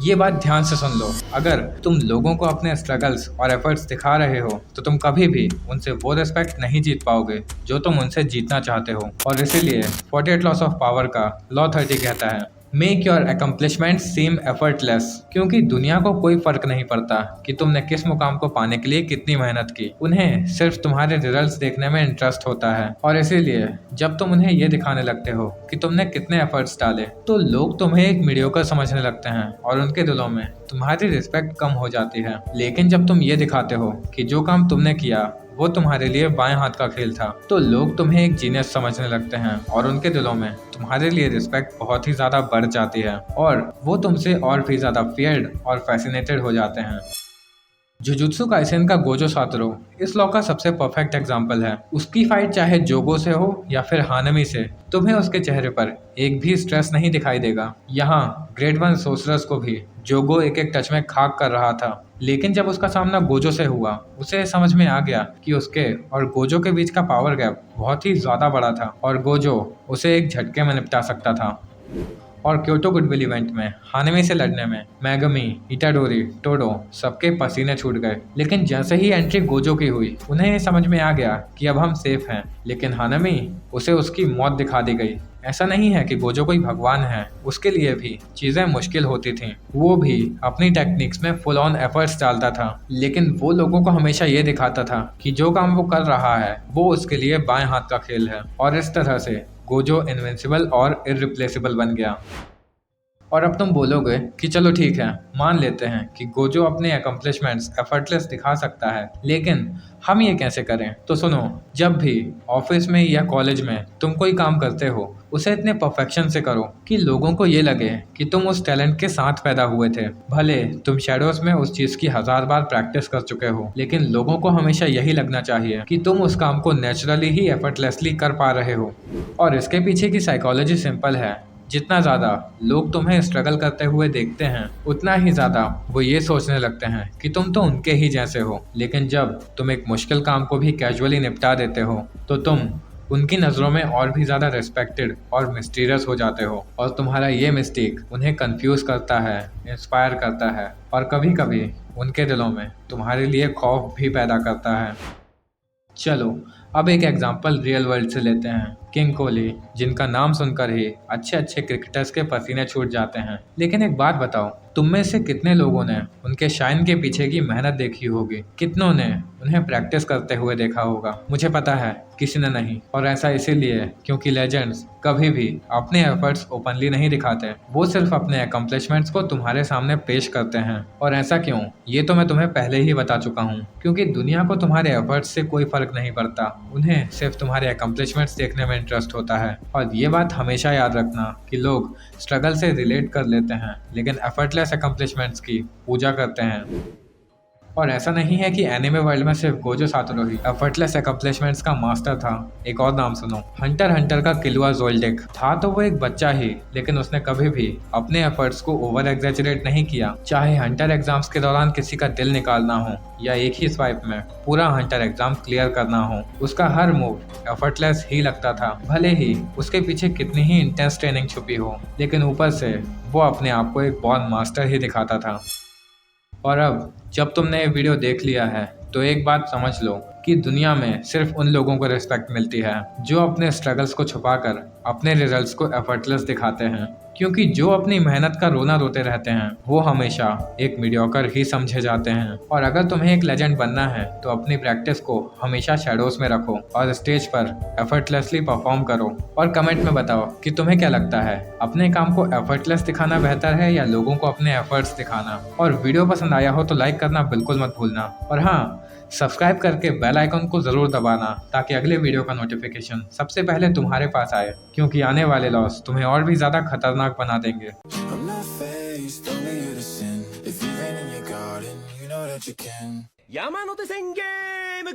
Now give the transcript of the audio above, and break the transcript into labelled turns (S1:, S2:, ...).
S1: ये बात ध्यान से सुन लो, अगर तुम लोगों को अपने स्ट्रगल्स और एफर्ट्स दिखा रहे हो तो तुम कभी भी उनसे वो रिस्पेक्ट नहीं जीत पाओगे जो तुम उनसे जीतना चाहते हो। और इसीलिए 48 लॉस ऑफ पावर का लॉ 30 कहता है, make your accomplishment seem effortless. क्योंकि दुनिया को कोई फर्क नहीं पड़ता कि तुमने किस मुकाम को पाने के लिए कितनी मेहनत की, उन्हें सिर्फ तुम्हारे रिजल्ट्स देखने में इंटरेस्ट होता है। और इसीलिए जब तुम उन्हें ये दिखाने लगते हो कि तुमने कितने एफर्ट्स डाले तो लोग तुम्हें एक मीडियोकर समझने लगते हैं और उनके दिलों में तुम्हारी रिस्पेक्ट कम हो जाती है। लेकिन जब तुम ये दिखाते हो कि जो काम तुमने किया वो तुम्हारे लिए बाएं हाथ का खेल था तो लोग तुम्हें एक जीनियस समझने लगते हैं और उनके दिलों में तुम्हारे लिए रिस्पेक्ट बहुत ही ज्यादा बढ़ जाती है और वो तुमसे और भी ज्यादा फियर्ड और फैसिनेटेड हो जाते हैं। जुजुत्सु काइसेन का गोजो सातोरू इस लॉ का सबसे परफेक्ट एग्जाम्पल है। उसकी फाइट चाहे जोगो से हो या फिर हानमी से, तुम्हें उसके चेहरे पर एक भी स्ट्रेस नहीं दिखाई देगा। यहाँ ग्रेड 1 सोसरस को भी जोगो एक एक टच में खाक कर रहा था, लेकिन जब उसका सामना गोजो से हुआ उसे समझ में आ गया कि उसके और गोजो के बीच का पावर गैप बहुत ही ज्यादा बड़ा था और गोजो उसे एक झटके में निपटा सकता था। और क्योटो गुडविल इवेंट में हानमी से लड़ने में मैगमी, इटाडोरी, टोडो सबके पसीने छूट गए। लेकिन जैसे ही एंट्री गोजो की हुई उन्हें ये समझ में आ गया कि अब हम सेफ हैं। लेकिन हानमी उसे उसकी मौत दिखा दी गई। ऐसा नहीं है कि गोजो कोई भगवान है, उसके लिए भी चीजें मुश्किल होती थीं। वो भी अपनी टेक्निक्स में फुल ऑन एफर्ट्स डालता था, लेकिन वो लोगों को हमेशा ये दिखाता था कि जो काम वो कर रहा है वो उसके लिए बाएं हाथ का खेल है। और इस तरह से गोजो इनविंसिबल और इररिप्लेसेबल बन गया। और अब तुम बोलोगे कि चलो ठीक है, मान लेते हैं कि गोजो अपने अकम्पलिशमेंट्स एफर्टलेस दिखा सकता है, लेकिन हम ये कैसे करें? तो सुनो, जब भी ऑफिस में या कॉलेज में तुम कोई काम करते हो उसे इतने परफेक्शन से करो कि लोगों को ये लगे कि तुम उस टैलेंट के साथ पैदा हुए थे। भले तुम शैडोज में उस चीज की 1000 बार प्रैक्टिस कर चुके हो, लेकिन लोगों को हमेशा यही लगना चाहिए कि तुम उस काम को नेचुरली ही एफर्टलेसली कर पा रहे हो। और इसके पीछे की साइकोलॉजी सिंपल है, जितना ज़्यादा लोग तुम्हें स्ट्रगल करते हुए देखते हैं उतना ही ज़्यादा वो ये सोचने लगते हैं कि तुम तो उनके ही जैसे हो। लेकिन जब तुम एक मुश्किल काम को भी कैजुअली निपटा देते हो तो तुम उनकी नज़रों में और भी ज़्यादा रिस्पेक्टेड और मिस्टीरियस हो जाते हो। और तुम्हारा ये मिस्टेक उन्हें कंफ्यूज करता है, इंस्पायर करता है और कभी कभी उनके दिलों में तुम्हारे लिए खौफ भी पैदा करता है। चलो अब एक एग्जांपल रियल वर्ल्ड से लेते हैं, किंग कोहली, जिनका नाम सुनकर ही अच्छे अच्छे क्रिकेटर्स के पसीने छूट जाते हैं। लेकिन एक बात बताओ, तुम में से कितने लोगों ने उनके शाइन के पीछे की मेहनत देखी होगी? कितनों ने उन्हें प्रैक्टिस करते हुए देखा होगा? मुझे पता है किसी ने नहीं, और ऐसा इसीलिए क्योंकि लेजेंड्स कभी भी अपने एफर्ट्स ओपनली नहीं दिखाते, वो सिर्फ अपने अकम्पलिशमेंट्स को तुम्हारे सामने पेश करते हैं। और ऐसा क्यों, ये तो मैं तुम्हें पहले ही बता चुका हूँ, क्योंकि दुनिया को तुम्हारे एफर्ट्स से कोई फर्क नहीं पड़ता, उन्हें सिर्फ तुम्हारे अकम्पलिशमेंट्स देखने में इंटरेस्ट होता है। और ये बात हमेशा याद रखना कि लोग स्ट्रगल से रिलेट कर लेते हैं लेकिन एफर्टलेस अकम्पलिशमेंट्स की पूजा करते हैं। और ऐसा नहीं है कि एनिमे वर्ल्ड में सिर्फ गोजो सातोरू ही एफर्टलेस अकम्पलिशमेंट्स का मास्टर था। एक और नाम सुनो, हंटर हंटर का किलुआ ज़ोल्डेक था तो वो एक बच्चा ही, लेकिन उसने कभी भी अपने एफर्ट्स को ओवर एग्जैजरेट नहीं किया। चाहे हंटर एग्जाम्स के दौरान किसी का दिल निकालना हो या एक ही स्वाइप में पूरा हंटर एग्जाम क्लियर करना हो, उसका हर मूव एफर्टलेस ही लगता था। भले ही उसके पीछे कितनी ही इंटेंस ट्रेनिंग छुपी हो, लेकिन ऊपर से वो अपने आप को एक बॉर्न मास्टर ही दिखाता था। और अब जब तुमने ये वीडियो देख लिया है तो एक बात समझ लो कि दुनिया में सिर्फ उन लोगों को रिस्पेक्ट मिलती है जो अपने स्ट्रगल्स को छुपाकर अपने रिजल्ट्स को एफर्टलेस दिखाते हैं। क्योंकि जो अपनी मेहनत का रोना रोते रहते हैं वो हमेशा एक मीडियोकर ही समझे जाते हैं। और अगर तुम्हें एक लेजेंड बनना है तो अपनी प्रैक्टिस को हमेशा शैडोज में रखो और स्टेज पर एफर्टलेसली परफॉर्म करो। और कमेंट में बताओ कि तुम्हें क्या लगता है, अपने काम को एफर्टलेस दिखाना बेहतर है या लोगों को अपने एफर्ट्स दिखाना? और वीडियो पसंद आया हो तो लाइक करना बिल्कुल मत भूलना। और हाँ, सब्सक्राइब करके बेल आइकन को ज़रूर दबाना ताकि अगले वीडियो का नोटिफिकेशन सबसे पहले तुम्हारे पास आए, क्योंकि आने वाले लॉस तुम्हें और भी ज़्यादा खतरनाक बना देंगे।
S2: 山手線ゲーム